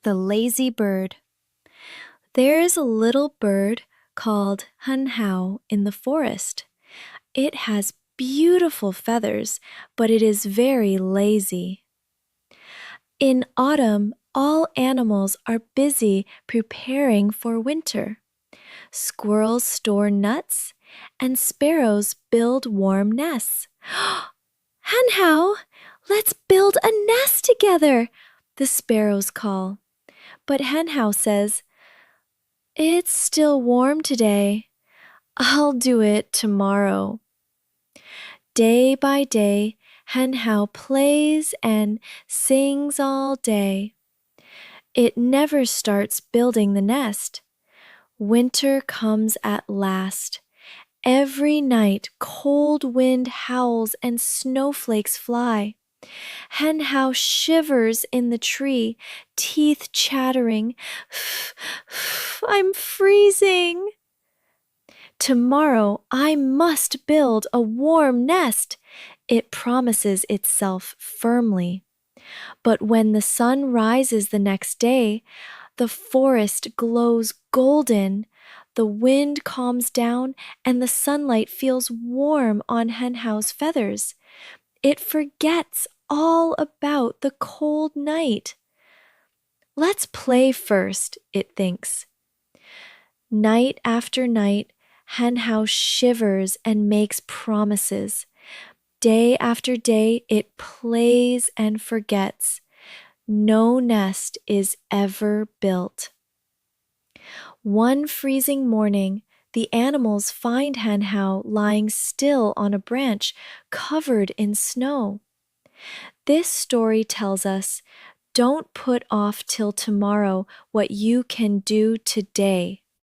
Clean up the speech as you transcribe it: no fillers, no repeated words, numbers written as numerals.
The lazy bird. There is a little bird called hen hao in the forest. It has beautiful feathers, but it is very lazy. In autumn, all animals are busy preparing for winter. Squirrels store nuts, and sparrows build warm nests. Hen hao, let's build a nest together, the sparrows call. But hen hao says, "It's still warm today. I'll do it tomorrow." Day by day, hen hao plays and sings all day. It never starts building the nest. Winter comes at last. Every night, cold wind howls and snowflakes fly. Hen hao shivers in the tree, teeth chattering. "I'm freezing." "Tomorrow I must build a warm nest," it promises itself firmly. But when the sun rises the next day, the forest glows golden, the wind calms down, and the sunlight feels warm on hen hao's feathers. It forgets all about the cold night. "Let's play first," it thinks. Night after night, hen hao shivers and makes promises. Day after day, it plays and forgets. No nest is ever built. One freezing morning, the animals find hen hao lying still on a branch covered in snow. This story tells us, don't put off till tomorrow what you can do today.